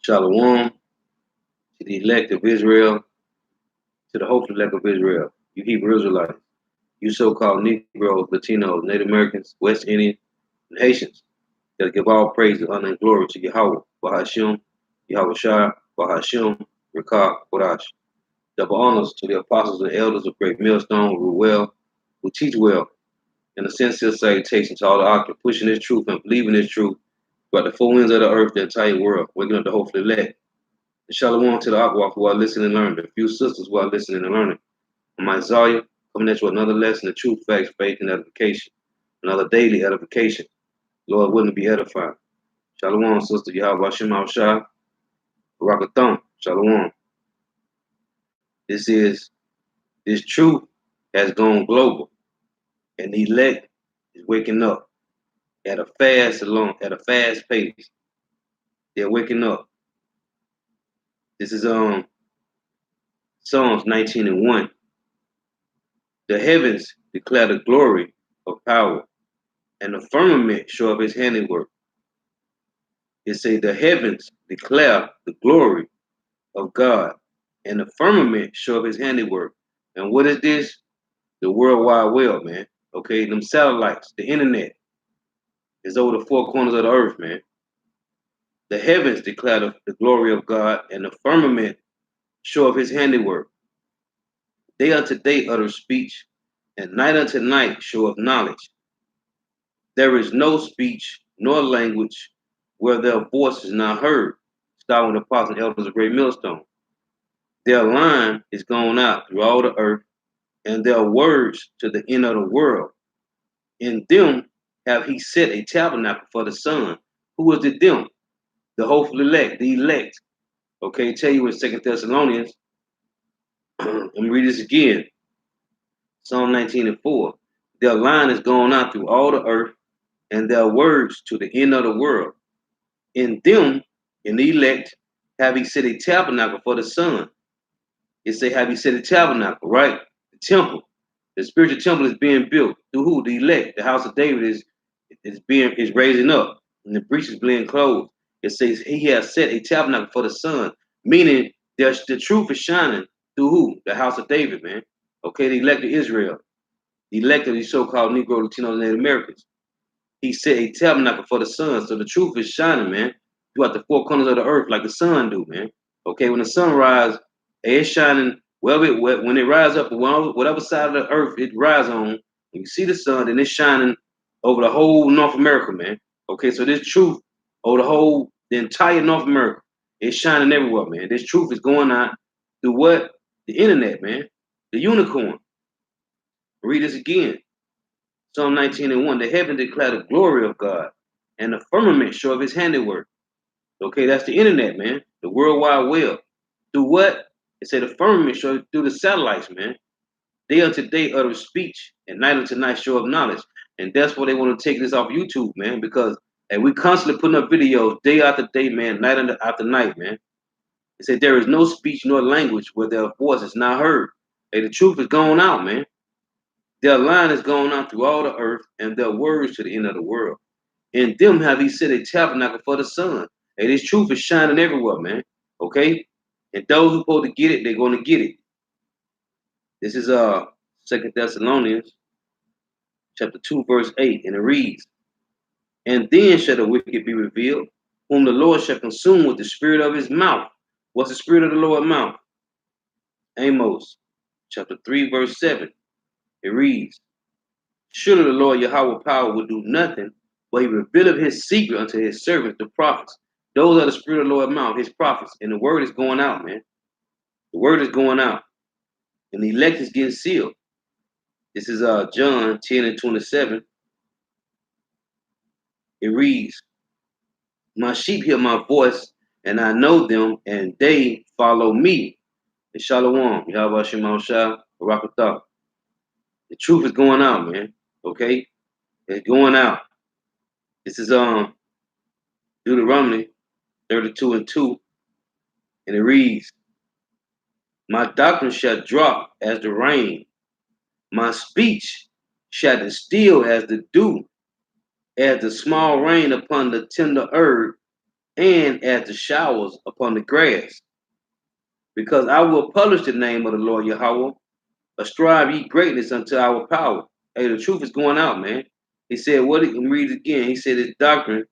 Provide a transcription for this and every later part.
Shalom to the elect of Israel, to the hopeful elect of Israel, you Hebrew Israelites, you so-called Negroes, Latinos, Native Americans, West Indians, and Haitians, that give all praise and honor and glory to Yahweh, Bahashim, Yahweh Shai, Bahashim, Rekah, Kodash. Double honors to the apostles and elders of Great Millstone who rule well, who teach well, and a sincere salutation to all the octave pushing this truth and believing this truth throughout the four winds of the earth, the entire world, waking up the hopeful elect. And shalom to the Aqua who are listening and learning, the few sisters who are listening and learning. I'm Isaiah, coming at you with another lesson of truth, facts, faith, and edification. Another daily edification. Lord willing to be edified. Shalom, sister Yahweh Shema Shah, Barakathon. Shalom. This truth has gone global, and the elect is waking up at a fast pace. They're waking up. This is Psalms 19:1. The heavens declare the glory of power, and the firmament show of his handiwork. It say the heavens declare the glory of God, and the firmament show of his handiwork. And what is this? The World Wide Web, man. Okay, them satellites, the internet is over the four corners of the earth, man. The heavens declare the glory of God, and the firmament show of his handiwork. Day unto day utter speech, and night unto night show of knowledge. There is no speech nor language where their voice is not heard. Starting with the apostles and elders of Great Millstone. Their line is gone out through all the earth, and their words to the end of the world. In them have he set a tabernacle for the sun. Who is the them? The hopeful elect, the elect. Okay, tell you in 2 Thessalonians. Let me read this again. Psalm 19:4. Their line is gone out through all the earth, and their words to the end of the world. In them, in the elect, have he set a tabernacle for the sun. It say, have he set a tabernacle, right? The temple, the spiritual temple is being built through who? The elect. The house of David is raising up, and the breach is being closed. It says he has set a tabernacle for the sun, meaning the truth is shining through who? The house of David, man. Okay, the elect of Israel, the elect of these so-called Negro, Latino, and Native Americans. He set a tabernacle for the sun, so the truth is shining, man, throughout the four corners of the earth, like the sun do, man. Okay, when the sun rises, it's shining. Well, when it rises up, whatever side of the earth it rises on, and you see the sun, then it's shining over the whole North America, man. Okay, so this truth over the entire North America, it's shining everywhere, man. This truth is going out through what? The internet, man. The unicorn. Read this again. Psalm 19:1. The heaven declare the glory of God, and the firmament show of his handiwork. Okay, that's the internet, man. The World Wide Web. Through what? It said the firmament show through the satellites, man. Day unto day utter speech, and night unto night show of knowledge. And that's why they want to take this off YouTube, man, because and we constantly putting up videos day after day, man, night after night, man. It said there is no speech nor language where their voice is not heard. Hey, the truth is going out, man. Their line is going out through all the earth, and their words to the end of the world. In them have he set a tabernacle for the sun. And this truth is shining everywhere, man. Okay? And those who supposed to get it, they're going to get it. This is 2 Thessalonians chapter 2, verse 8, and it reads, and then shall the wicked be revealed, whom the Lord shall consume with the spirit of his mouth. What's the spirit of the Lord's mouth? Amos chapter 3, verse 7. It reads, surely the Lord Yahweh power will do nothing, but he revealeth his secret unto his servants, the prophets. Those are the spirit of the Lord's mouth, his prophets. And the word is going out, man. The word is going out. And the elect is getting sealed. This is John 10:27. It reads, my sheep hear my voice, and I know them, and they follow me. And Shalom, Yahweh Shema Shah, Barakatah. The truth is going out, man. Okay? It's going out. This is Deuteronomy 32:2, and it reads, my doctrine shall drop as the rain, my speech shall distill as the dew, as the small rain upon the tender herb, and as the showers upon the grass. Because I will publish the name of the Lord Yahweh. Ascribe ye greatness unto our power. Hey, the truth is going out, man. He said, what he can read it again. He said, his doctrine,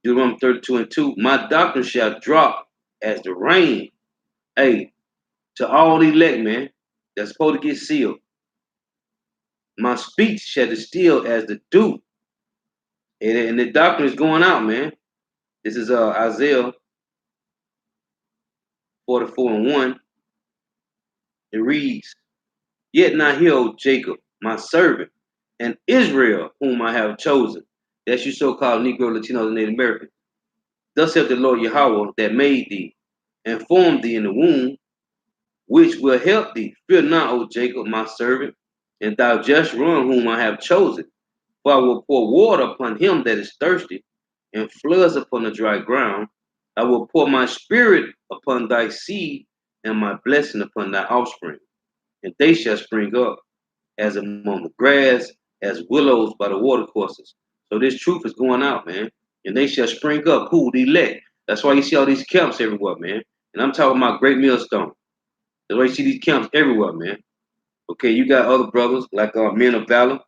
Deuteronomy 32:2, my doctrine shall drop as the rain. Hey, to all the elect, man, that's supposed to get sealed. My speech shall distill as the dew. And the doctrine is going out, man. This is Isaiah 44:1. It reads, yet not hear, O Jacob, my servant, and Israel, whom I have chosen. That's you so-called Negro, Latino, and Native American. Thus saith the Lord Yahweh that made thee, and formed thee in the womb, which will help thee. Fear not, O Jacob, my servant, and thou Jeshurun, whom I have chosen. For I will pour water upon him that is thirsty, and floods upon the dry ground. I will pour my spirit upon thy seed, and my blessing upon thy offspring. And they shall spring up as among the grass, as willows by the watercourses. So this truth is going out, man. And they shall spring up. Who? The elect. That's why you see all these camps everywhere, man. And I'm talking about Great Millstone. That's why you see these camps everywhere, man. Okay, you got other brothers like Men of Valor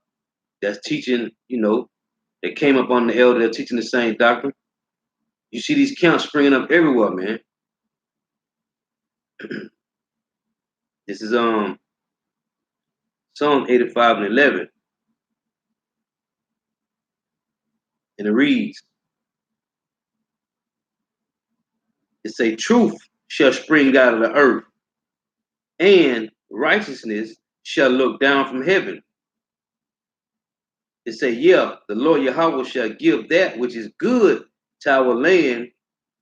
that's teaching, they came up on the elder, they're teaching the same doctrine. You see these camps springing up everywhere, man. This is Psalm 85:11. And it reads, it say, truth shall spring out of the earth, and righteousness shall look down from heaven. It say, yeah, the Lord Yahweh shall give that which is good to our land,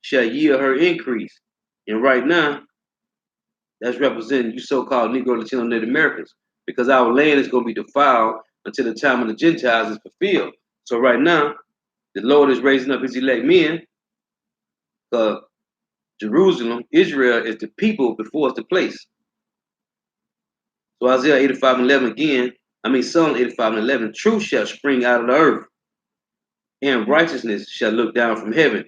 shall yield her increase. And right now, that's representing you so-called Negro, Latino, Native Americans, because our land is going to be defiled until the time of the Gentiles is fulfilled. So right now, the Lord is raising up his elect men, because Jerusalem, Israel is the people before it's the place. So Isaiah 85:11 again, Psalm 85:11, truth shall spring out of the earth, and righteousness shall look down from heaven.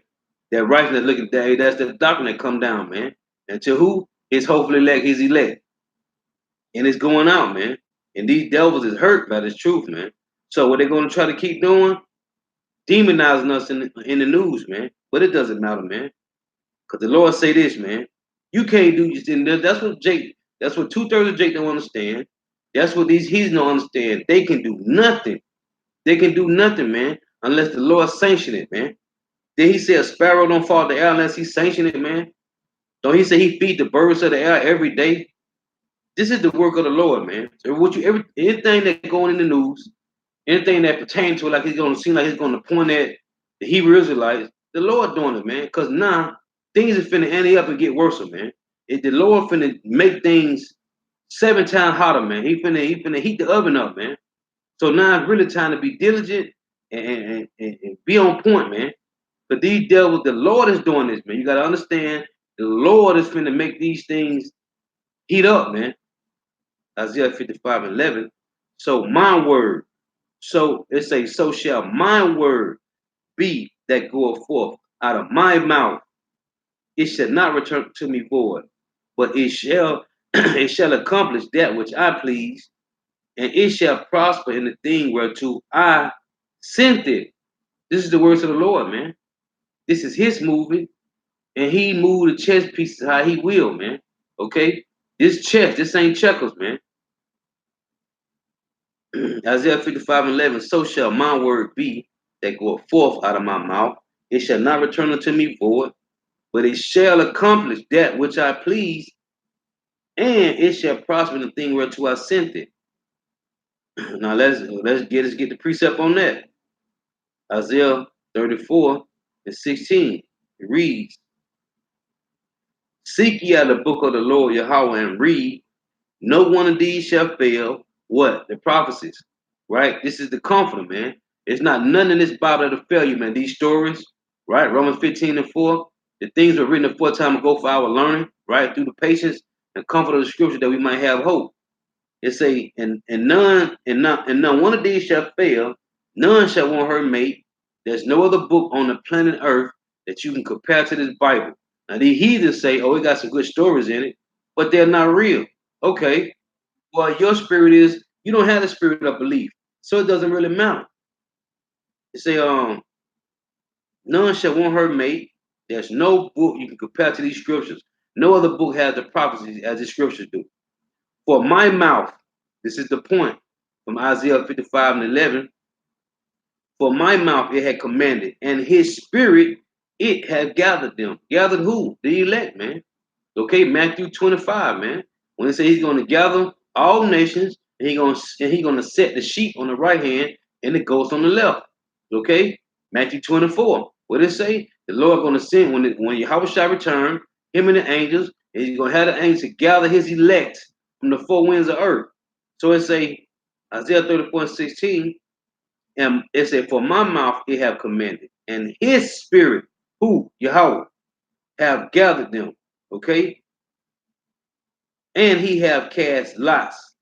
That righteousness looking down, that's the doctrine that come down, man. And to who? His hopefully elect, his elect. And it's going out, man. And these devils is hurt by this truth, man. So what they're going to try to keep doing? Demonizing us in the news, man. But it doesn't matter, man. Because the Lord say this, man. You can't do this. That's what Jake, that's what 2/3 of Jake don't understand. That's what these heathens don't understand. They can do nothing. They can do nothing, man, unless the Lord sanction it, man. Then he said a sparrow don't fall to the air unless he sanction it, man. Don't he say he feed the birds of the air every day? This is the work of the Lord, man. So anything that going in the news, anything that pertains to it, like he's gonna seem like he's gonna point at the Hebrew Israelites, the Lord doing it, man. Cause now things are finna ante up and get worse, man. The Lord finna make things 7 times hotter, man. He finna heat the oven up, man. So now it's really time to be diligent and be on point, man. But these devils, the Lord is doing this, man. You gotta understand, the Lord is finna make these things heat up, man. Isaiah 55:11. So my word, so it say, so shall my word be that goeth forth out of my mouth. It shall not return to me void, but it shall it shall accomplish that which I please, and it shall prosper in the thing whereto I sent it. This is the words of the Lord, man. This is his movement, and he moved the chess pieces how he will, man. Okay? This chess, this ain't checkers, man. Isaiah 55:11, so shall my word be that goeth forth out of my mouth. It shall not return unto me void, but it shall accomplish that which I please, and it shall prosper in the thing whereto I sent it. Now let's get the precept on that. Isaiah 34:16. It reads, seek ye out the book of the Lord Yahweh and read. No one of these shall fail. What? The prophecies. Right? This is the comforter, man. It's not none in this Bible that'll fail you, man. These stories, right? Romans 15:4. The things were written a time ago for our learning, right? Through the patience and comfort of the scripture that we might have hope. It say, and none one of these shall fail, none shall want her mate, There's no other book on the planet Earth that you can compare to this Bible. Now, the heathens say, oh, it got some good stories in it, but they're not real. Okay, well, your spirit is, you don't have the spirit of belief, so it doesn't really matter. They say, none shall want her mate. There's no book you can compare to these scriptures. No other book has the prophecies as the scriptures do. For my mouth, this is the point from Isaiah 55 and 11. For my mouth it had commanded, and his spirit it had gathered them. Gathered who? The elect, man. Okay, Matthew 25, man. When it says he's going to gather all nations, and he's gonna set the sheep on the right hand and the goats on the left. Okay, Matthew 24. What did it say? The Lord going to send when Yahweh shall return, him and the angels, and he's going to have the angels to gather his elect from the four winds of earth. So it say Isaiah 34 and 16. And it said, for my mouth it have commanded, and his spirit, who? Yahweh, have gathered them. Okay? And he have cast lots,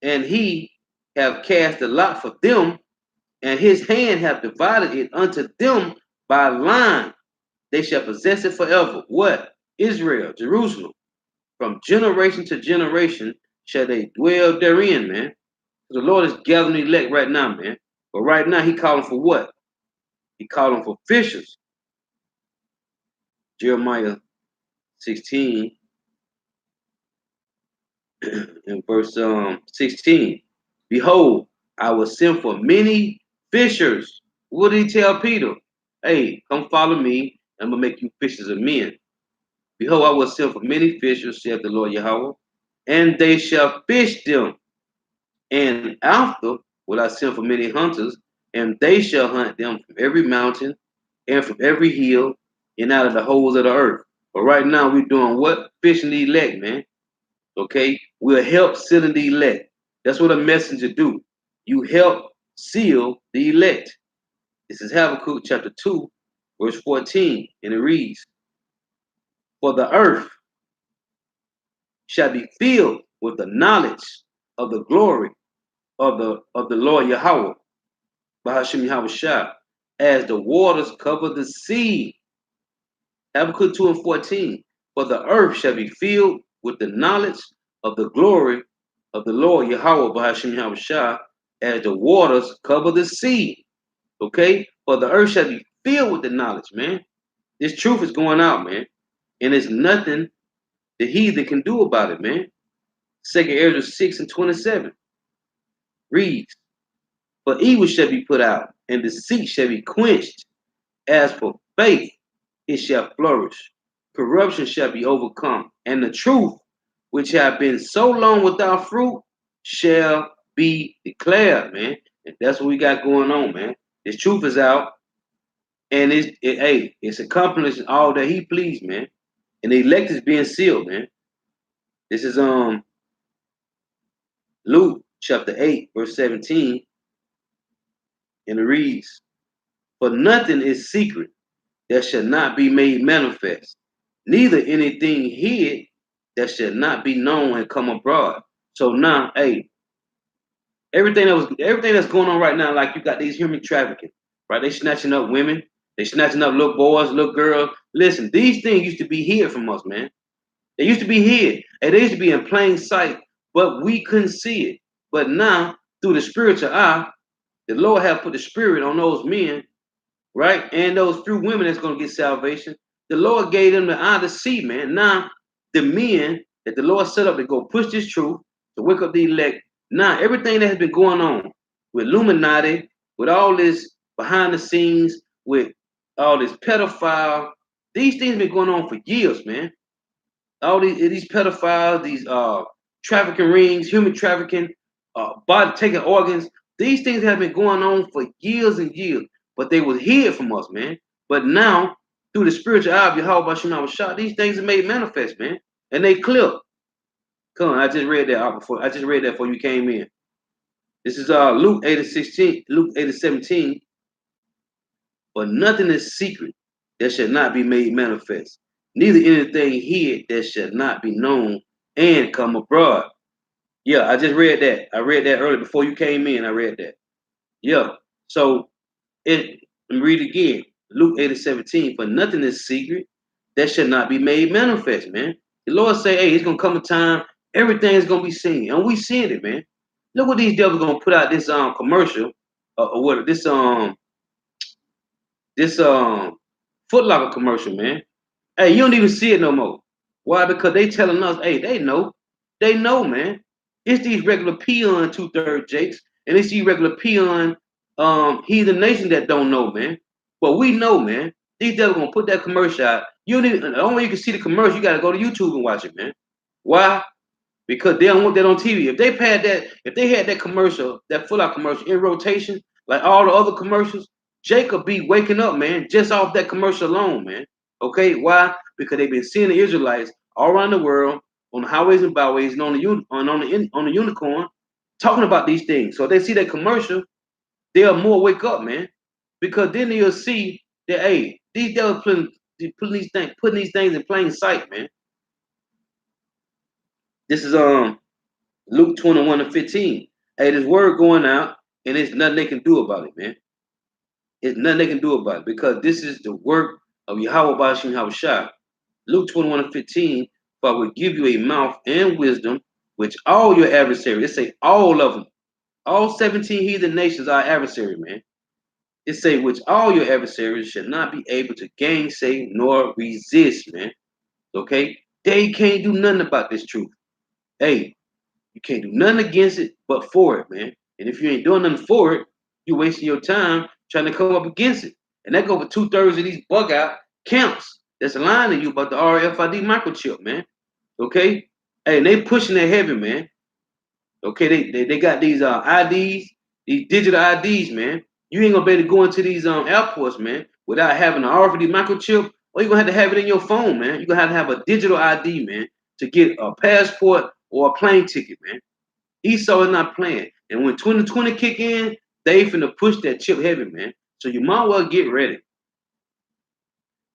and he have cast a lot for them, and his hand have divided it unto them by line. They shall possess it forever. What? Israel, Jerusalem. From generation to generation shall they dwell therein, man. So the Lord is gathering the elect right now, man. But right now, he calling for what? He calling for fishers. Jeremiah 16 and verse 16. Behold, I will send for many fishers. What did he tell Peter? Hey, come follow me. I'm going to make you fishers of men. Behold, I will send for many fishers, saith the Lord Yahweh, and they shall fish them. And after will I send for many hunters, and they shall hunt them from every mountain and from every hill and out of the holes of the earth. But right now we're doing what? Fishing the elect, man. Okay? We'll help sealing the elect. That's what a messenger do. You help seal the elect. This is Habakkuk chapter 2, verse 14, and it reads, for the earth shall be filled with the knowledge of the glory of the Lord Yahweh, Bahashim Yahweh Shah, as the waters cover the sea. Habakkuk 2 and 14. For the earth shall be filled with the knowledge of the glory of the Lord Yahweh, Bahashim Yahweh Shah, as the waters cover the sea. Okay? For the earth shall be filled with the knowledge, man. This truth is going out, man. And there's nothing the heathen can do about it, man. 2 Ezra 6 and 27 reads, for evil shall be put out, and deceit shall be quenched. As for faith, it shall flourish. Corruption shall be overcome, and the truth, which have been so long without fruit, shall be declared, man. And that's what we got going on, man. This truth is out, and it's accomplishing all that he pleased, man. And the elect is being sealed, man. This is Luke chapter 8, verse 17, and it reads, for nothing is secret that shall not be made manifest, neither anything hid that shall not be known and come abroad. So now, hey, everything that's going on right now, like you got these human trafficking, right? They snatching up women, they snatching up little boys, little girls. Listen, these things used to be hid from us, man. They used to be hid, and they used to be in plain sight, but we couldn't see it. But now, through the spiritual eye, the Lord have put the spirit on those men, right? And those few women that's going to get salvation. The Lord gave them the eye to see, man. Now, the men that the Lord set up to go push this truth, to wake up the elect, now everything that has been going on with Illuminati, with all this behind the scenes, with all this pedophile, these things been going on for years, man. All these pedophiles, these trafficking rings, human trafficking, body taking organs, these things have been going on for years and years, but they was hid from us, man. But now, through the spiritual eye of Yahweh Shema Shah, these things are made manifest, man, and they clear. Come on, I just read that out before. I just read that before you came in. This is Luke 8 and 16, Luke 8 and 17. But nothing is secret that shall not be made manifest, neither anything hid that shall not be known and come abroad. Yeah, I just read that. I read that earlier before you came in. I read that. Yeah. So Let me read it again. Luke 8:17. For nothing is secret that shall not be made manifest, man. The Lord say, hey, it's gonna come a time, everything is gonna be seen. And we seeing it, man. Look what these devils gonna put out this commercial, or what this Foot Locker commercial, man. Hey, you don't even see it no more. Why? Because they telling us, hey, they know, man. It's these regular peon 2/3 jakes, and it's these regular peon heathen nation that don't know, man. But we know, man. These devils gonna put that commercial out. You don't even, the only way you can see the commercial, you gotta go to YouTube and watch it, man. Why? Because they don't want that on TV. If they had that commercial, that Full Out commercial in rotation, like all the other commercials, Jacob be waking up, man, just off that commercial alone, man. Okay, why? Because they've been seeing the Israelites all around the world on the highways and byways and on the unicorn talking about these things. So if they see that commercial, they'll more wake up, man. Because then they'll see that hey, these devils putting these things in plain sight, man. This is Luke 21:15. Hey, this word going out, and there's nothing they can do about it, man. There's nothing they can do about it because this is the work of Yahweh Bashim Habashah. Luke 21:15, for I will give you a mouth and wisdom, which all your adversaries, they say all of them, all 17 heathen nations are adversary, man. It say, which all your adversaries should not be able to gainsay nor resist, man. Okay? They can't do nothing about this truth. Hey, you can't do nothing against it but for it, man. And if you ain't doing nothing for it, you're wasting your time trying to come up against it. And that go for 2/3 of these bug out camps that's lying to you about the RFID microchip, man. Okay? Hey, and they pushing that heavy, man. Okay, they got these IDs, these digital IDs, man. You ain't gonna be able to go into these airports, man, without having an RFID microchip, or you're gonna have to have it in your phone, man. You're gonna have to have a digital ID, man, to get a passport or a plane ticket, man. Esau is not playing. And when 2020 kick in, they finna push that chip heavy, man. So you might well get ready.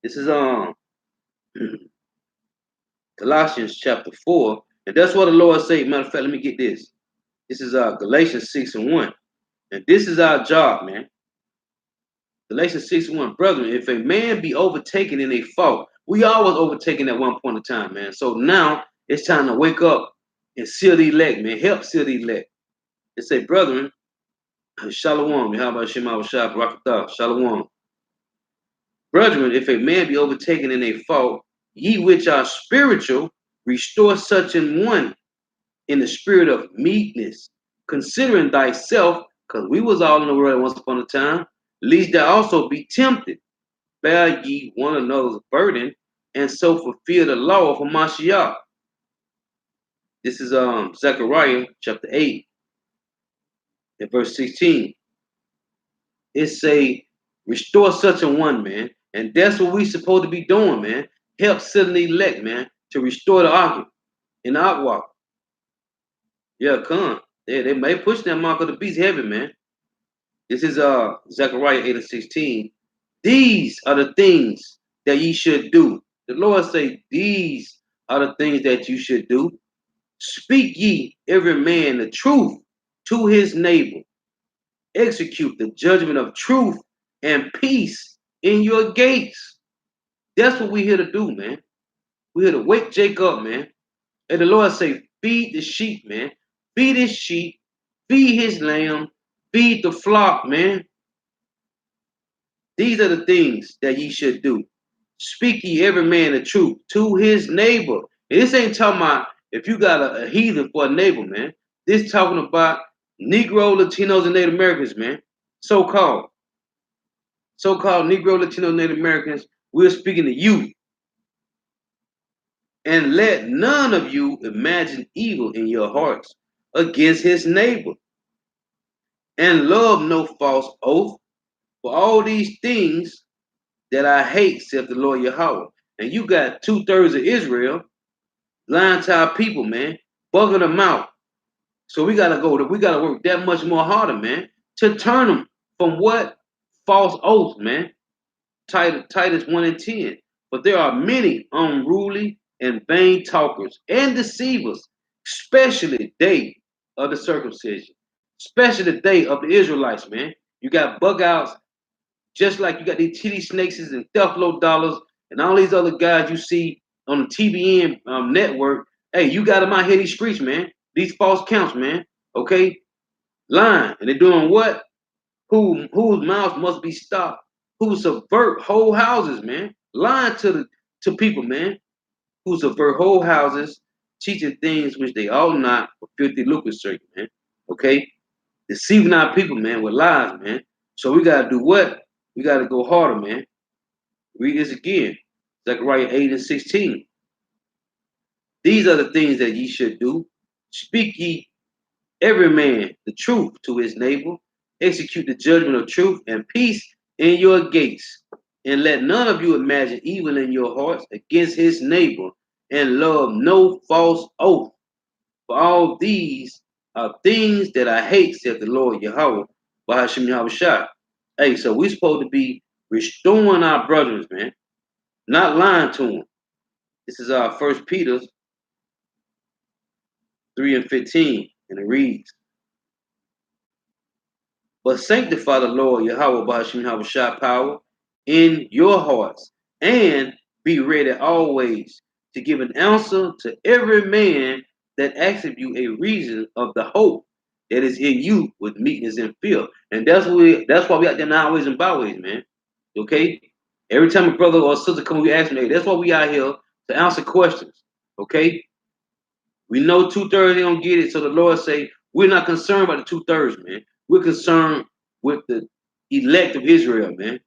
This is Colossians chapter 4. And that's what the Lord say. Matter of fact, let me get this. This is Galatians 6:1. And this is our job, man. Galatians 6:1. Brethren, if a man be overtaken in a fault, we always overtaken at one point in time, man. So now it's time to wake up and seal the elect, man. Help seal the elect. It say, brethren, Shalom, Yahweh Shem Shah, Barakatah, Shalom. Brethren, if a man be overtaken in a fault, ye which are spiritual, restore such an one in the spirit of meekness, considering thyself, because we was all in the world once upon a time, lest thou also be tempted. Bear ye one another's burden, and so fulfill the law of Hamashiach. This is Zechariah chapter 8 and verse 16. It say, restore such a one, man. And that's what we supposed to be doing, man. Help send the elect, man, to restore the ark in the ark walk. Yeah, come. They may push that mark of the beast heavy, man. This is Zechariah 8:16. These are the things that ye should do. The Lord say, these are the things that you should do. Speak ye every man the truth to his neighbor. Execute the judgment of truth and peace in your gates. That's what we here to do, man. We here to wake Jacob up, man. And the Lord say, feed the sheep, man. Feed his sheep, feed his lamb, feed the flock, man. These are the things that ye should do. Speak ye every man the truth to his neighbor. And this ain't talking about if you got a heathen for a neighbor, man. This talking about Negro, Latinos, and Native Americans, man. So-called Negro, Latino, Native Americans. We're speaking to you. And let none of you imagine evil in your hearts against his neighbor. And love no false oath. For all these things that I hate, saith the Lord Yahweh. And you got 2/3 of Israel lying to our people, man, bugging them out. So we gotta work that much more harder, man, to turn them from what? False oaths, man. Titus 1:10. But there are many unruly and vain talkers and deceivers, especially they of the circumcision, especially they of the Israelites, man. You got bug outs Just like you got these TD Snakes and Duffalo Dollars and all these other guys you see on the TBN network. Hey, you got them out here in these streets, man. These false counts, man. Okay, lying, and they're doing what? Whose mouths must be stopped? Who subvert whole houses, man? Lying to people, man. Who subvert whole houses, teaching things which they ought not for filthy lucre's sake, man. Okay, deceiving our people, man, with lies, man. So we gotta do what? We gotta go harder, man. Read this again. Zechariah 8 and 16. These are the things that ye should do. Speak ye every man the truth to his neighbor. Execute the judgment of truth and peace in your gates. And let none of you imagine evil in your hearts against his neighbor, and love no false oath. For all these are things that I hate, said the Lord Yahweh, Bahashim Yahushua. Hey, so we're supposed to be restoring our brothers, man, not lying to them. This is our First Peter 3 and 15, and it reads, but sanctify the Lord Yahweh Bahashim Yahushua power in your hearts, and be ready always to give an answer to every man that asks of you a reason of the hope that is in you with meekness and fear. And that's why we out there nowadays and byways, man. Okay? Every time a brother or sister come, we ask them, hey, that's why we out here to answer questions. Okay? We know 2/3 they don't get it, so the Lord say, we're not concerned about the 2/3, man. We're concerned with the elect of Israel, man.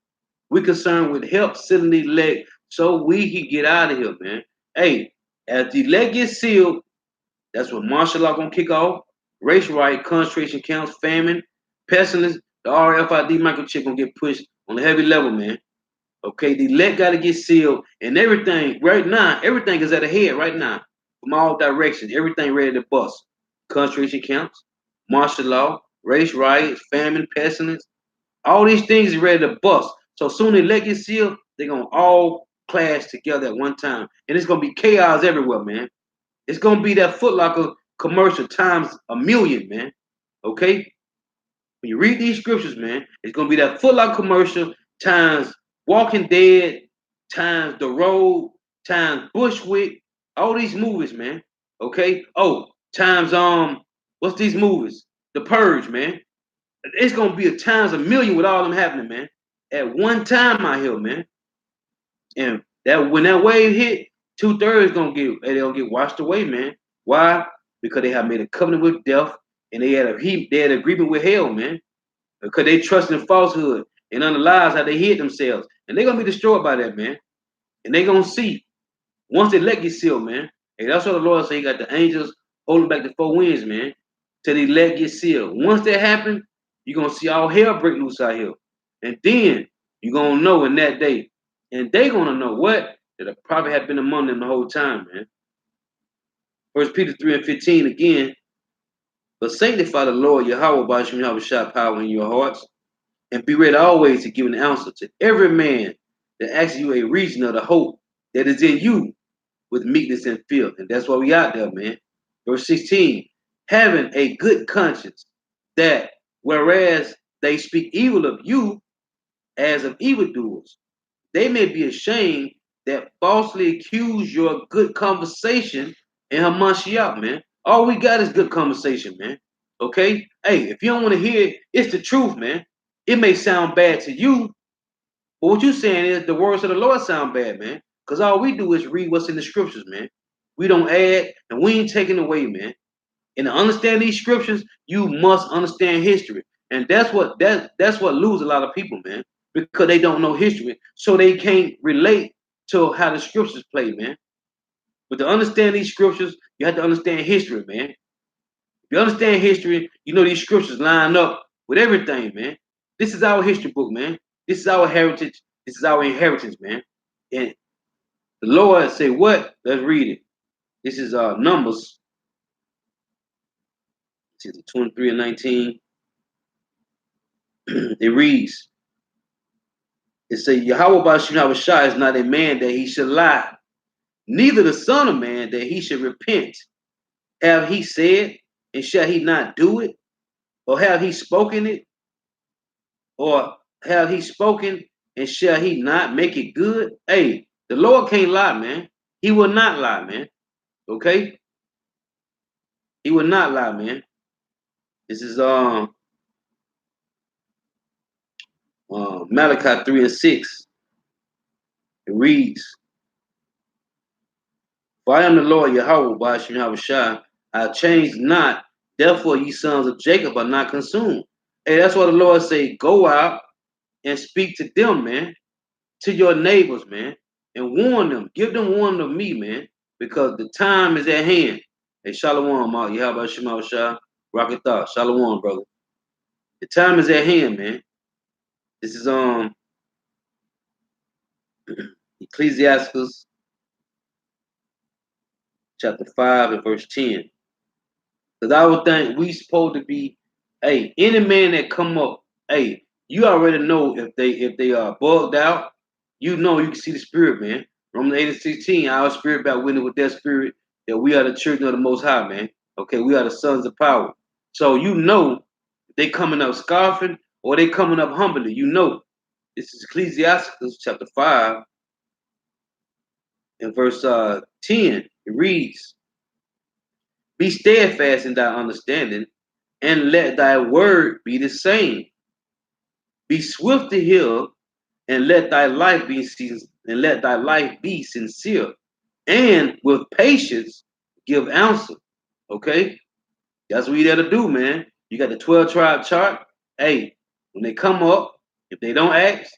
We're concerned with help sending the elect so we can get out of here, man. Hey, as the elect gets sealed, that's what martial law gonna kick off. Race riot, concentration camps, famine, pestilence, the RFID microchip gonna get pushed on a heavy level, man. Okay, the elect gotta get sealed, and everything right now, everything is at a head right now from all directions. Everything ready to bust. Concentration camps, martial law, race riots, famine, pestilence, all these things is ready to bust. So soon the elect gets sealed, they're gonna all clash together at one time, and it's gonna be chaos everywhere, man. It's gonna be that Foot Locker commercial times a million, man. Okay? When you read these scriptures, man, it's gonna be that Foot Locker commercial times Walking Dead, times The Road, times Bushwick, all these movies, man. Okay? Oh, times what's these movies? The Purge, man. It's gonna be a times a million with all them happening, man. At one time out here, man. And that when that wave hit, 2/3 they'll get washed away, man. Why? Because they have made a covenant with death, and they had an agreement with hell, man. Because they trust in falsehood and under lies how they hid themselves, and they're gonna be destroyed by that, man. And they're gonna see once the elect get sealed, man. And that's what the Lord say. He got the angels holding back the four winds, man, till the elect get sealed. Once that happens, you're gonna see all hell break loose out here, and then you're gonna know in that day. And they gonna know what? That I probably have been among them the whole time, man. First Peter 3 and 15 again. But sanctify the Lord Yahweh by Shem Yahweh power in your hearts, and be ready always to give an answer to every man that asks you a reason of the hope that is in you with meekness and fear. And that's why we out there, man. Verse 16, having a good conscience, that whereas they speak evil of you as of evildoers, they may be ashamed that falsely accuse your good conversation in Hamashiach, man. All we got is good conversation, man. Okay? Hey, if you don't want to hear it, it's the truth, man. It may sound bad to you, but what you're saying is the words of the Lord sound bad, man. Because all we do is read what's in the scriptures, man. We don't add and we ain't taking away, man. And to understand these scriptures, you must understand history. And that's what lose a lot of people, man, because they don't know history. So they can't relate to how the scriptures play, man. But to understand these scriptures, you have to understand history, man. If you understand history, you know these scriptures line up with everything, man. This is our history book, man. This is our heritage. This is our inheritance, man. And the Lord say what? Let's read it. This is Numbers. This is 23 and 19. It reads, it says, Yahweh Bashim is not a man that he should lie, neither the son of man that he should repent. Have he said, and shall he not do it? Or have he spoken it? Or have he spoken, and shall he not make it good? Hey, the Lord can't lie, man. He will not lie, man. Okay? He will not lie, man. This is Malachi 3 and 6. It reads, For I am the Lord Yahweh, Ba'ashim Yahushua. I change not, therefore ye sons of Jacob are not consumed. Hey, that's what the Lord say. Go out and speak to them, man, to your neighbors, man, and warn them. Give them warning of me, man, because the time is at hand. Hey, Shalom, Yahweh Shema Shah, Rakatah, Shalom, brother. The time is at hand, man. This is Ecclesiastes chapter 5 and verse 10. Because I would think we supposed to be, hey, any man that come up, hey, you already know if they are bugged out, you know you can see the spirit, man. Romans 8 and 16, our spirit back witness with their spirit that we are the children of the most high, man. Okay, we are the sons of power. So you know they coming up scoffing or they coming up humbly. You know. This is Ecclesiastes chapter 5 and verse 10. It reads, Be steadfast in thy understanding, and let thy word be the same. Be swift to hear, and let thy life be sincere, and with patience give answer. Okay, that's what you got to do, man. You got the 12 tribe chart. Hey, when they come up, if they don't ask,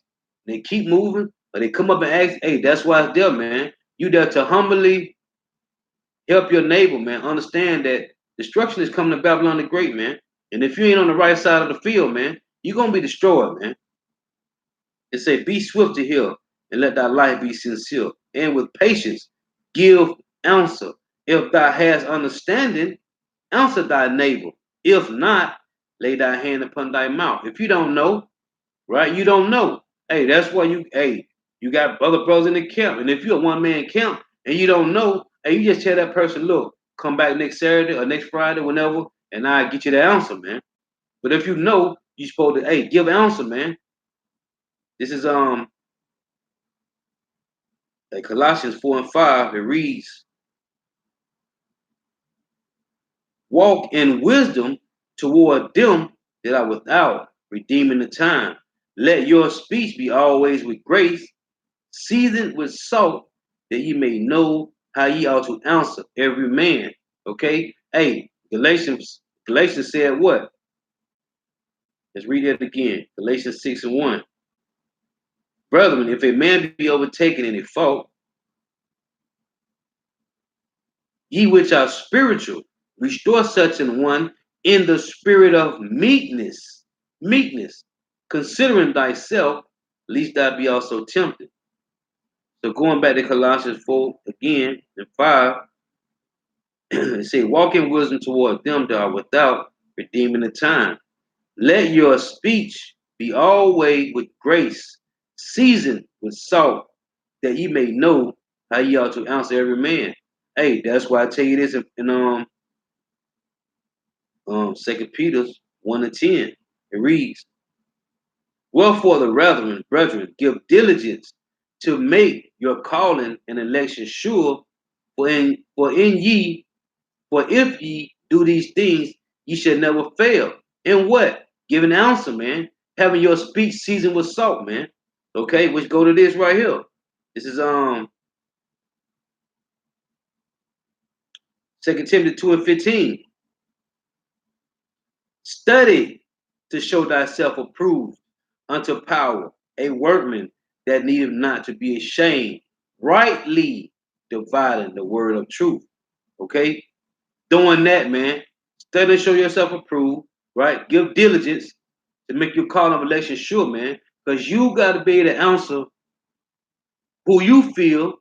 they keep moving, or they come up and ask. Hey, that's why it's there, man. You there to humbly help your neighbor, man. Understand that destruction is coming to Babylon the Great, man. And if you ain't on the right side of the field, man, you're gonna be destroyed, man. It say, be swift to hear, and let thy life be sincere, and with patience give answer. If thou hast understanding, answer thy neighbor. If not, lay thy hand upon thy mouth. If you don't know, right? You don't know. Hey, that's why you got other brothers in the camp. And if you're a one-man camp and you don't know, hey, you just tell that person, look, come back next Saturday or next Friday, whenever, and I get you the answer, man. But if you know, you supposed to, hey, give answer, man. This is like Colossians 4 and 5, it reads, walk in wisdom toward them that are without, redeeming the time. Let your speech be always with grace, seasoned with salt, that ye may know how ye ought to answer every man. Okay? Hey, Galatians said what? Let's read it again. Galatians 6 and 1. Brethren, if a man be overtaken in a fault, ye which are spiritual, restore such an one in the spirit of meekness. Meekness, considering thyself, lest thou be also tempted. So going back to Colossians 4 again and 5, it say, walk in wisdom toward them that are without, redeeming the time. Let your speech be always with grace, seasoned with salt, that ye may know how ye ought to answer every man. Hey, that's why I tell you this in 2 Peter 1 and 10. It reads, wherefore the brethren, give diligence to make your calling and election sure, for if ye do these things, ye shall never fail. In what? Giving answer, man. Having your speech seasoned with salt, man. Okay, which go to this right here. This is 2 Timothy 2 and 15. Study to show thyself approved unto power, a workman that needeth not to be ashamed, rightly dividing the word of truth. Okay? Doing that, man. Study to show yourself approved, right? Give diligence to make your call of election sure, man. Because you got to be able to answer who you feel,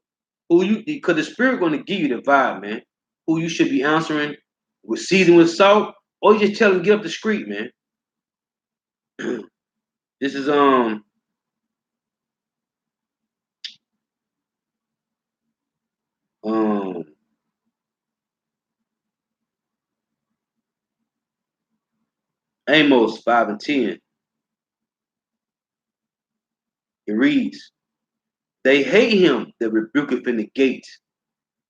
because the spirit going to give you the vibe, man. Who you should be answering with season with salt, or you just tell them get up the street, man. This is um Amos 5 and 10. It reads, they hate him that rebuketh in the gates,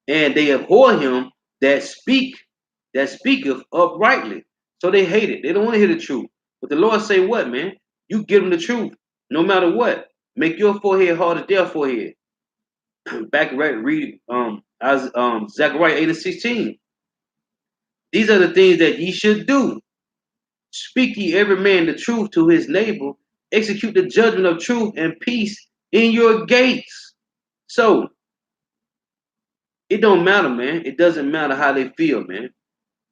and they abhor him that speaketh uprightly. So they hate it. They don't want to hear the truth. But the Lord say what, man? You give them the truth, no matter what. Make your forehead hard as their forehead. Back right, read as Zechariah 8 and 16. These are the things that ye should do. Speak ye every man the truth to his neighbor. Execute the judgment of truth and peace in your gates. So it don't matter, man. It doesn't matter how they feel, man.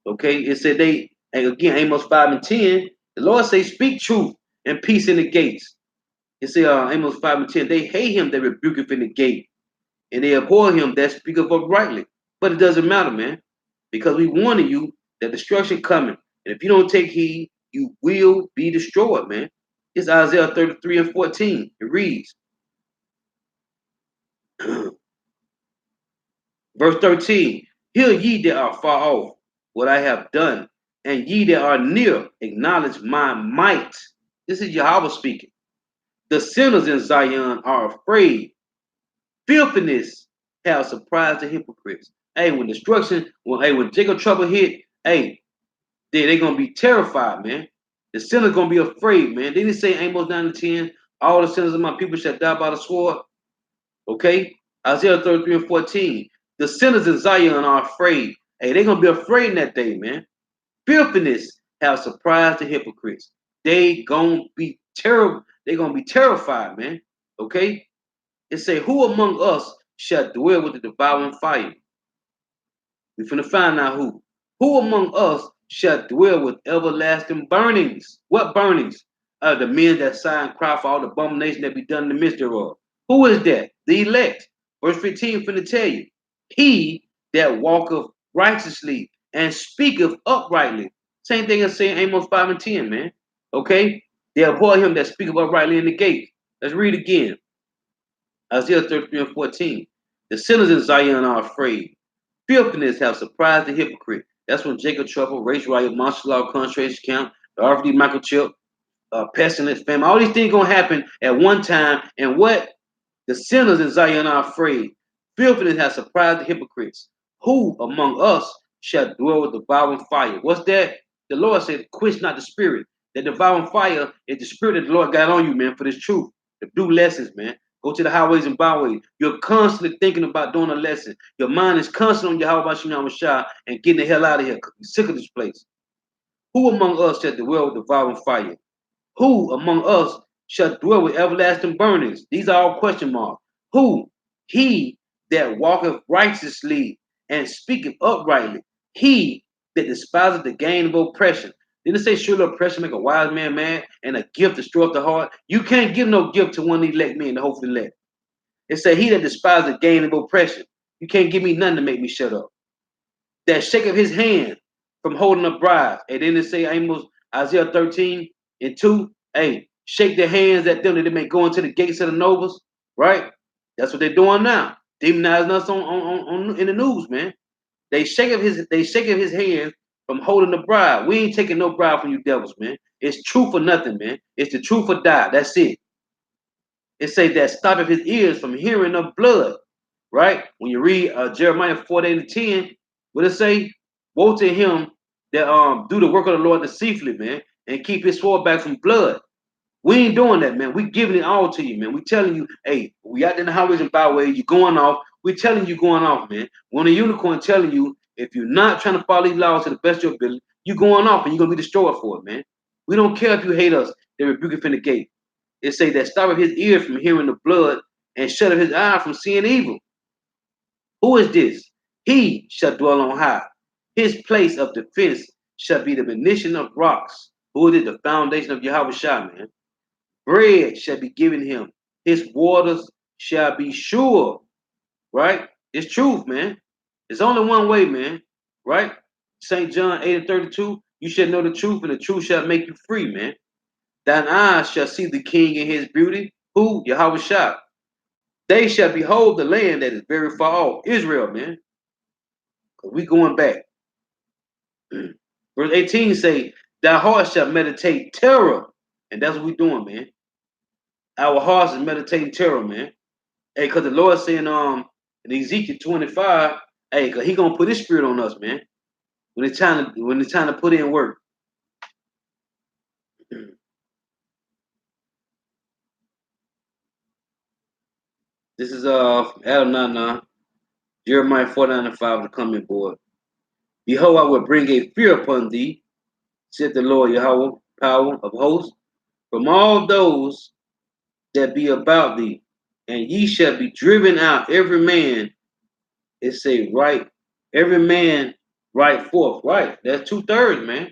Okay, it said they, and again, Amos 5 and 10, the Lord say, speak truth and peace in the gates. It said, Amos 5 and 10, they hate him that rebuketh in the gate, and they abhor him that speaketh uprightly. But it doesn't matter, man, because we warning you that destruction coming. And if you don't take heed, you will be destroyed, man. It's Isaiah 33 and 14. It reads, verse 13, hear ye that are far off what I have done, and ye that are near acknowledge my might. This is Yahweh speaking. The sinners in Zion are afraid. Filthiness have surprised the hypocrites. Hey, when destruction, when Jacob trouble hit, hey, they gonna be terrified, man. The sinners gonna be afraid, man. Didn't he say Amos 9 and 10? All the sinners of my people shall die by the sword. Okay? Isaiah 33 and 14. The sinners in Zion are afraid. Hey, they're gonna be afraid in that day, man. Filthiness have surprised the hypocrites. They gonna be terrible. They gonna be terrified, man. Okay? It say, who among us shall dwell with the devouring fire? We finna find out who. Who among us shall dwell with everlasting burnings? What burnings? The men that sigh and cry for all the abomination that be done in the midst thereof. Who is that? The elect. Verse 15 finna tell you. He that walketh righteously and speaketh uprightly. Same thing as saying Amos 5 and 10, man. Okay? They abhor him that speaketh uprightly in the gate. Let's read again. Isaiah 33 and 14. The sinners in Zion are afraid. Filthiness have surprised the hypocrite. That's when Jacob trouble, race riot, martial law, concentration camp, the RFD microchip, pestilence, famine. All these things gonna happen at one time. And what? The sinners in Zion are afraid. Filthiness has surprised the hypocrites. Who among us shall dwell with devouring fire? What's that? The Lord said, quench not the spirit. That devouring fire is the spirit that the Lord got on you, man, for this truth. To do lessons, man. Go to the highways and byways. You're constantly thinking about doing a lesson. Your mind is constantly on Yahweh Shem Shah and getting the hell out of here. You're sick of this place. Who among us shall dwell with devouring fire? Who among us shall dwell with everlasting burnings? These are all question marks. Who? He that walketh righteously and speaketh uprightly. He that despiseth the gain of oppression. Didn't it say surely oppression make a wise man mad and a gift destroyeth the heart? You can't give no gift to one of the elect men, the hopefully elect. It said he that despises the gain of oppression. You can't give me nothing to make me shut up. That shaketh his hand from holding a bribe. And then it say Amos, Isaiah 13 and 2. Hey, shake their hands at them that they may go into the gates of the nobles. Right? That's what they're doing now. Demonizing us on in the news, man. They shake of his hands from holding the bribe. We ain't taking no bribe from you devils, man. It's truth or nothing, man. It's the truth or die. That's it. It say that stopping his ears from hearing of blood. Right? When you read Jeremiah 48 and 10, what it say? Woe to him that do the work of the Lord deceitfully, man, and keep his sword back from blood. We ain't doing that, man. We giving it all to you, man. We telling you, hey, we out in the highways and byways, you going off. We telling you going off, man. When a unicorn telling you, if you're not trying to follow these laws to the best of your ability, you going off and you're gonna be destroyed for it, man. We don't care if you hate us, they rebuke it from the gate. It say that stop his ear from hearing the blood and shut up his eye from seeing evil. Who is this? He shall dwell on high. His place of defense shall be the munition of rocks. Who is it? The foundation of Yahweh Shah, man. Bread shall be given him. His waters shall be sure. Right? It's truth, man. It's only one way, man. Right? St. John 8 and 32. You shall know the truth, and the truth shall make you free, man. Thine eyes shall see the king in his beauty. Who? Yahweh Shah. They shall behold the land that is very far off. Israel, man. Because we going back. Verse 18 say, thy heart shall meditate terror. And that's what we doing, man. our hearts is meditating terror, man. Hey, cause the Lord saying in Ezekiel 25, hey, cause He gonna put His spirit on us, man. When it's time to put in work. This is Adam 99, Jeremiah 49:5, the comment board. Behold, I will bring a fear upon thee, said the Lord Yahweh, power of hosts, from all those that be about thee, and ye shall be driven out, every man, it say right, every man right forth. Right. That's 2/3, man.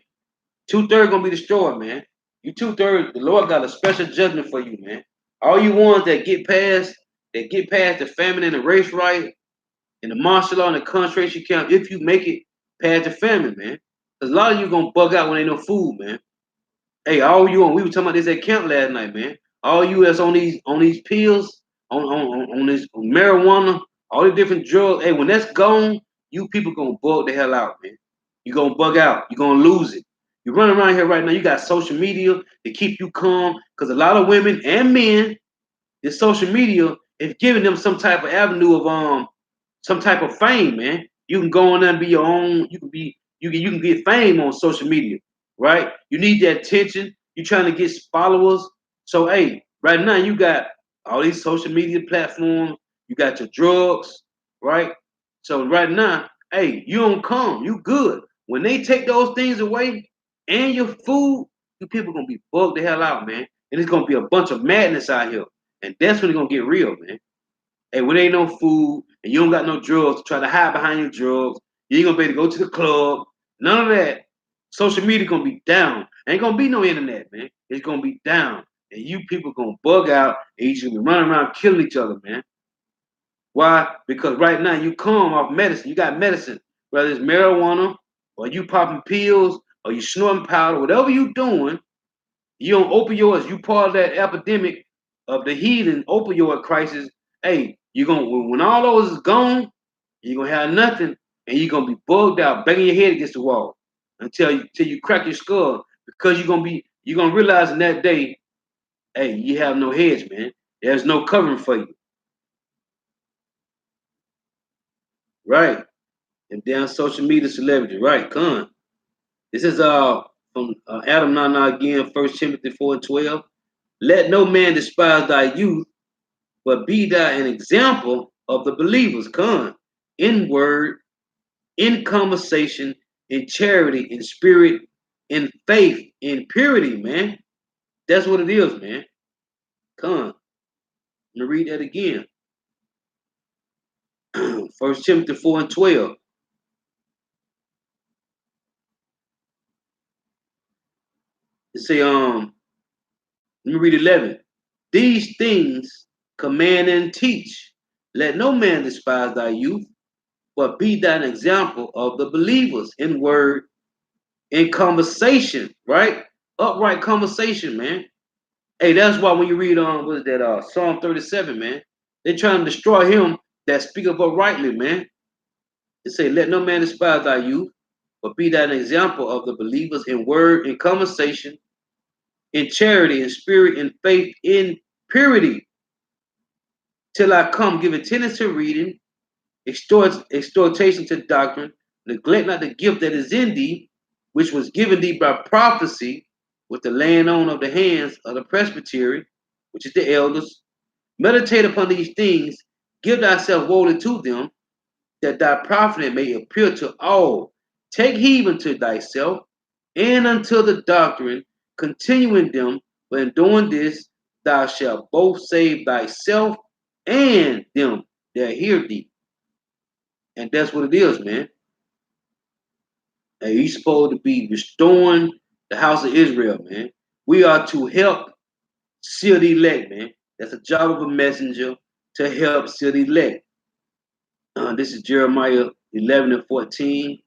2/3 gonna be destroyed, man. You 2/3, the Lord got a special judgment for you, man. All you ones that get past the famine and the race right, and the martial law and the concentration camp, if you make it past the famine, man. Because a lot of you gonna bug out when ain't no food, man. Hey, all you on, we were talking about this at camp last night, man. All you that's on these pills, on this marijuana, all the different drugs. Hey, when that's gone, you people gonna bug the hell out, man. You gonna bug out. You gonna lose it. You run around here right now. You got social media to keep you calm, because a lot of women and men, this social media is giving them some type of avenue of some type of fame, man. You can go on there and be your own. You can get fame on social media, right? You need that attention. You're trying to get followers. So hey, right now you got all these social media platforms. You got your drugs, right? So right now, hey, you don't come. You good. When they take those things away and your food, you people gonna be bugged the hell out, man. And it's gonna be a bunch of madness out here. And that's when it's gonna get real, man. Hey, when there ain't no food and you don't got no drugs to try to hide behind your drugs, you ain't gonna be able to go to the club. None of that. Social media gonna be down. Ain't gonna be no internet, man. It's gonna be down. And you people gonna bug out and you just gonna be running around killing each other, man. Why? Because right now you come off medicine. You got medicine, whether it's marijuana or you popping pills or you snorting powder, whatever you doing, you on opioids, you part of that epidemic of the heathen opioid crisis. Hey, you're gonna when all those is gone, you're gonna have nothing, and you're gonna be bugged out, banging your head against the wall until you crack your skull, because you're gonna realize in that day, hey, you have no hedge, man. There's no covering for you. Right. And down social media celebrity, right, con. This is from Adam Nana again, 1 Timothy 4:12. Let no man despise thy youth, but be thou an example of the believers, come, in word, in conversation, in charity, in spirit, in faith, in purity, man. That's what it is, man. Come. Let me read that again. 1 Timothy 4:12. It say, let me read 11. These things command and teach. Let no man despise thy youth, but be thou an example of the believers in word, in conversation, right? Upright conversation, man. Hey, that's why when you read what is that Psalm 37, man, they trying to destroy him that speaketh uprightly, man. They say, let no man despise thy youth, but be thou an example of the believers in word, in conversation, in charity, in spirit, in faith, in purity, till I come, give attendance to reading, exhortation to doctrine, neglect not the gift that is in thee, which was given thee by prophecy, with the laying on of the hands of the presbytery, which is the elders. Meditate upon these things, give thyself wholly to them, that thy profit may appear to all. Take heed unto thyself and unto the doctrine, continue in them, but in doing this, thou shalt both save thyself and them that hear thee. And that's what it is, man. And he's supposed to be restoring the house of Israel, man. We are to help seal the elect, man. That's a job of a messenger, to help seal the elect. This is Jeremiah 11:14.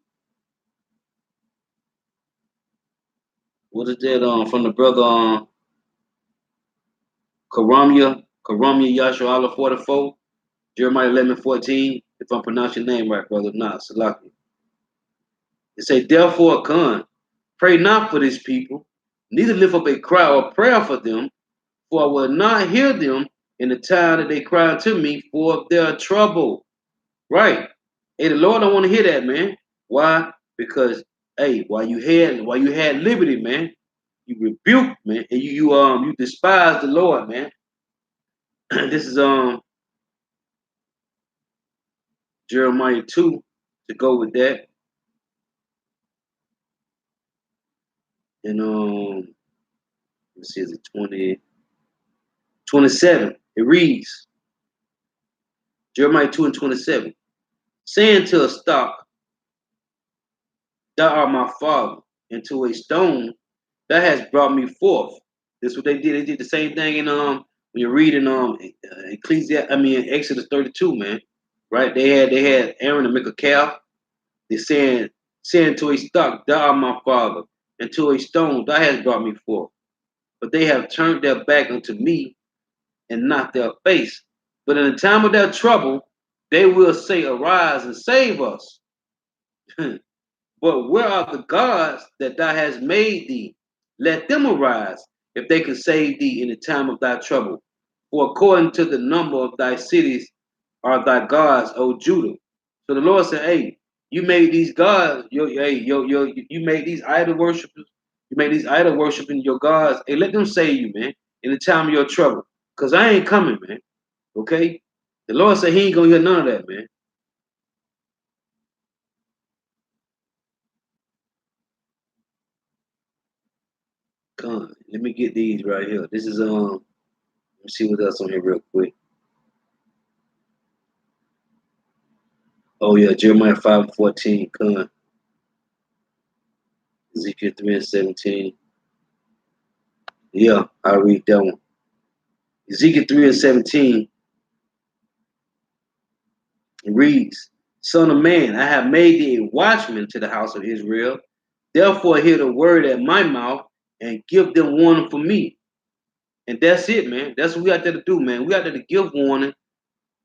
What is that? From the brother Karamia Yashua Allah 44. Jeremiah 11:14. If I'm pronouncing your name right, brother. Nah, Salaki. It say, therefore, Khan, pray not for this people, neither lift up a cry or prayer for them, For I will not hear them in the time that they cry unto me for their trouble. Right. Hey, the Lord don't want to hear that, man. Why? Because hey, while you had liberty, man, you rebuked, man, and you despise the Lord, man. This is Jeremiah 2 to go with that. And let's see, is it 27? It reads, Jeremiah 2 and 27, saying to a stock, thou art my father, and to a stone that has brought me forth. This is what they did. They did the same thing in when you're reading Exodus 32, man. Right? They had Aaron to make a calf. They're saying to a stock, thou art my father, and to a stone thou hast brought me forth. But they have turned their back unto me and not their face. But in the time of their trouble, they will say, arise and save us. But where are the gods that thou hast made thee? Let them arise, if they can save thee in the time of thy trouble. For according to the number of thy cities are thy gods, O Judah. So the Lord said, hey, you made these gods, you made these idol worshipers, you made these idol worshiping your gods. Hey, let them save you, man, in the time of your trouble. Because I ain't coming, man. Okay? The Lord said he ain't gonna hear none of that, man. Come on, let me get these right here. This is let me see what else on here real quick. Oh yeah, Jeremiah 5:14. Come on. Ezekiel 3 and 17. Yeah, I'll read that one. Ezekiel 3 and 17 reads, Son of man, I have made thee a watchman to the house of Israel. Therefore hear the word at my mouth and give them warning for me. And that's it, man. That's what we got there to do, man. We got there to give warning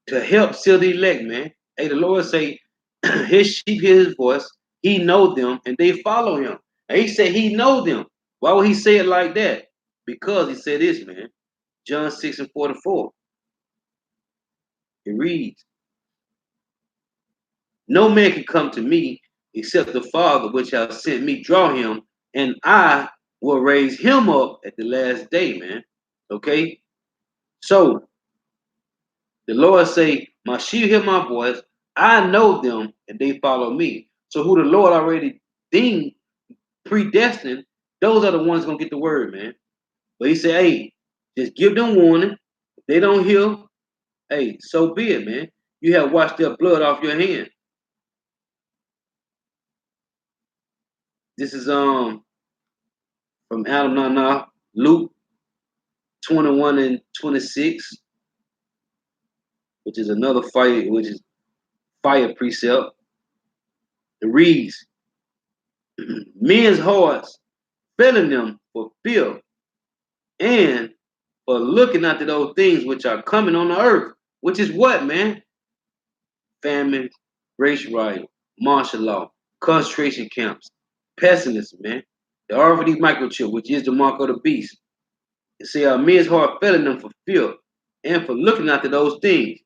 to help seal the elect, man. Hey, the Lord say, his sheep hear his voice, he know them, and they follow him. And he said he know them. Why would he say it like that? Because he said this, man. John 6 and 44. It reads, no man can come to me except the Father which hath sent me draw him, and I will raise him up at the last day, man. Okay? So the Lord say, my sheep hear my voice, I know them, and they follow me. So who the Lord already deemed predestined, those are the ones gonna get the word, man. But he said, hey, just give them warning. If they don't hear, hey, so be it, man. You have washed their blood off your hand. This is from Adam Nana, Luke 21 and 26, which is another fire, which is fire precept. It reads, men's hearts failing them for fear and for looking after those things which are coming on the earth, which is what, man? Famine, race riot, martial law, concentration camps, pessimism, man. The RFID microchip, which is the mark of the beast. It say men's heart failing them for fear and for looking after those things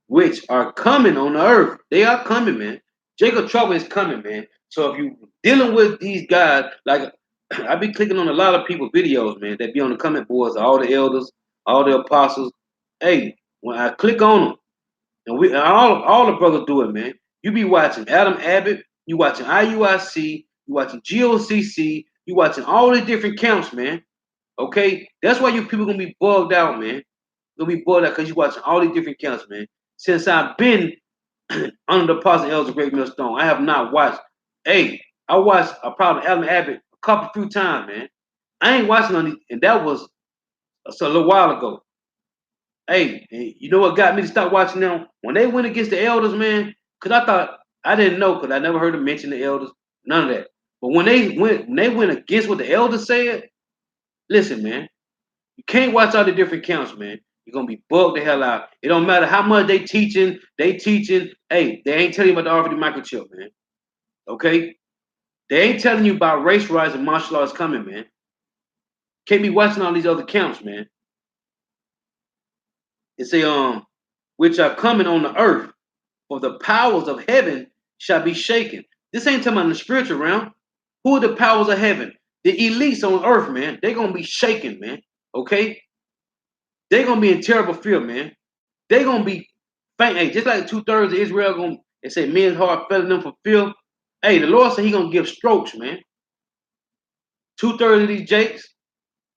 which are coming on the earth. They are coming, man. Jacob trouble is coming, man. So if you dealing with these guys, like I be clicking on a lot of people videos, man, that be on the comment boards, all the elders, all the apostles. Hey, when I click on them, and we all the brothers do it, man. You be watching Adam Abbott, you watching IUIC, you watching GOCC, you watching all the different camps, man. Okay, that's why you people gonna be bugged out, man. You're gonna be bugged out because you watching all these different camps, man. Since I've been under the apostle elders of Great Millstone, I have not watched. Hey, I watched probably Adam Abbott a couple few times, man. I ain't watching on these, and that was a little while ago. Hey, you know what got me to stop watching them? When they went against the elders, man, because I didn't know, because I never heard them mention the elders, none of that. But when they went against what the elders said, listen, man, you can't watch all the different counts, man. You're gonna be bugged the hell out. It don't matter how much they teaching. Hey, they ain't telling you about the RFD microchip, man. Okay? They ain't telling you about race riots and martial law is coming, man. Can't be watching all these other camps, man. It say, which are coming on the earth, for the powers of heaven shall be shaken. This ain't talking about in the spiritual realm. Who are the powers of heaven? The elites on earth, man. They're gonna be shaken, man. Okay? They're gonna be in terrible fear, man. They're gonna be faint. Hey, just like 2/3 of Israel gonna they say men's heart failing them for fear. Hey, the Lord said he gonna give strokes, man. 2/3 of these jakes,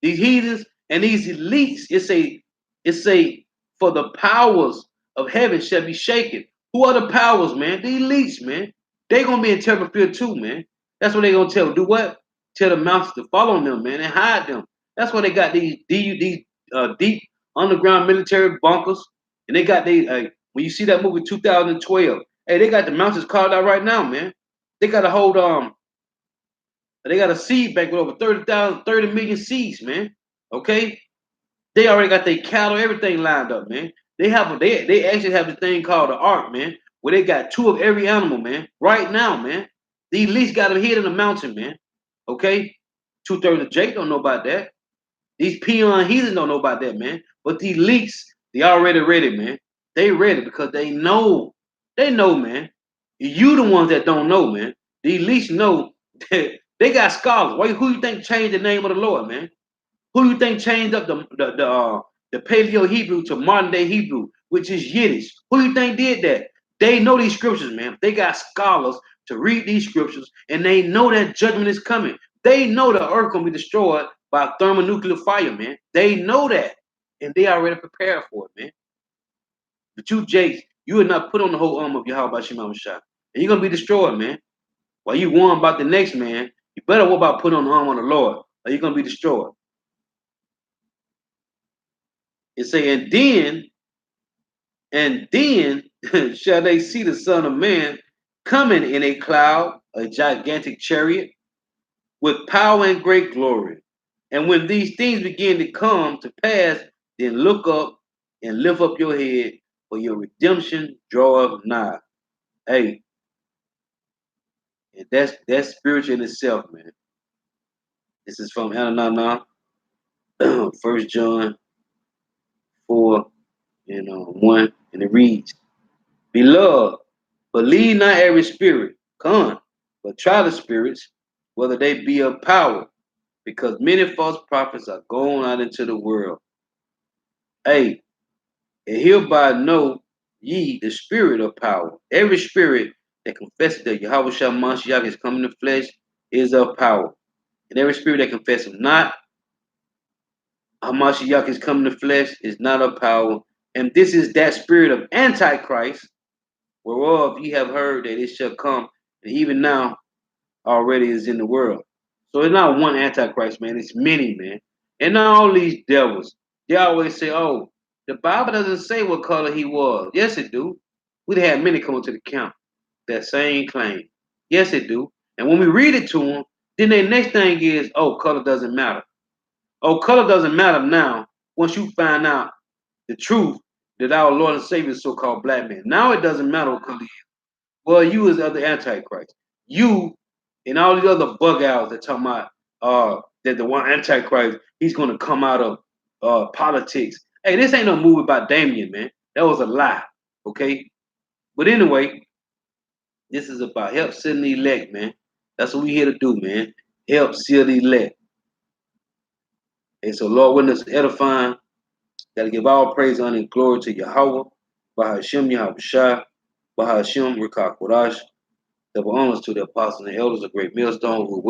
these heathens, and these elites, it's a for the powers of heaven shall be shaken. Who are the powers, man? The elites, man. They gonna be in terrible fear too, man. That's what they gonna tell. Do what? Tell the mountains to follow them, man, and hide them. That's why they got these deep underground military bunkers, and they got when you see that movie 2012, hey, they got the mountains carved out right now, man. They got to hold they got a seed bank with over 30 million seeds, man. Okay, they already got their cattle, everything lined up, man. They actually have the thing called the ark, man, where they got two of every animal, man. Right now, man. The elites got them hid in the mountain, man. Okay, 2/3 of Jake don't know about that. These peon heathens don't know about that, man. But the elites, they already ready, man. They ready because they know. They know, man. You the ones that don't know, man. The elites know that they got scholars. Who you think changed the name of the Lord, man? Who you think changed up the Paleo Hebrew to modern day Hebrew, which is Yiddish? Who you think did that? They know these scriptures, man. They got scholars to read these scriptures, and they know that judgment is coming. They know the earth gonna be destroyed by thermonuclear fire, man. They know that, and they already prepared for it, man. But you, Jace, you are not put on the whole arm of Yahweh Shema Shah, and you're gonna be destroyed, man. While you warn about the next man, you better worry about putting on the arm of the Lord, or you're gonna be destroyed. It say, and then shall they see the Son of Man coming in a cloud, a gigantic chariot, with power and great glory. And when these things begin to come to pass, then look up and lift up your head, for your redemption draweth nigh. Hey, and that's spiritual in itself, man. This is from Ananana, 1 John 4 and 1, and it reads, Beloved, believe not every spirit, but try the spirits, whether they be of power, because many false prophets are going out into the world. Hey, and hereby know ye the spirit of power. Every spirit that confesses that Yahweh Shah Mashiach is coming in the flesh is of power. And every spirit that confesses not Hamashiach is coming in the flesh is not of power. And this is that spirit of Antichrist, whereof ye have heard that it shall come, and even now already is in the world. So it's not one Antichrist, man. It's many, man. And not all these devils. They always say, oh, the Bible doesn't say what color he was. Yes, it do. We'd have many come to the camp. That same claim. Yes, it do. And when we read it to them, then the next thing is, oh, color doesn't matter. Oh, color doesn't matter now once you find out the truth that our Lord and Savior is so-called black man. Now it doesn't matter what color he is. Well, you is the other Antichrist. You and all these other bug outs that talking about that the one Antichrist, he's gonna come out of politics. Hey, this ain't no movie about Damien, man. That was a lie. Okay? But anyway, this is about help send the elect, man. That's what we here to do, man. Help seal the elect. And so Lord, when it's edifying, gotta give all praise, honor, and glory to Yahweh, Bahashem Yahweh Shah, Bahashem Rikah Kodash. Double honors to the apostles and elders of Great Millstone who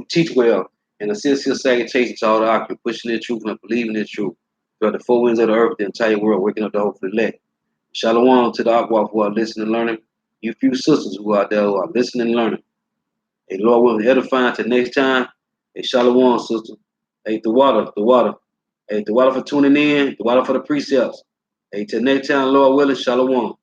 teach well, and a sincere salutation to all the occupants pushing their truth and believing their truth throughout the four winds of the earth, the entire world, waking up the hope for the elect. Shalom to the Aqua who are listening and learning. You few sisters who are there who are listening and learning. Hey, Lord willing, edifying till next time. Hey, Shalom, sister. Hey, the water. Hey, the water for tuning in, the water for the precepts. Hey, till next time, Lord willing, Shalom.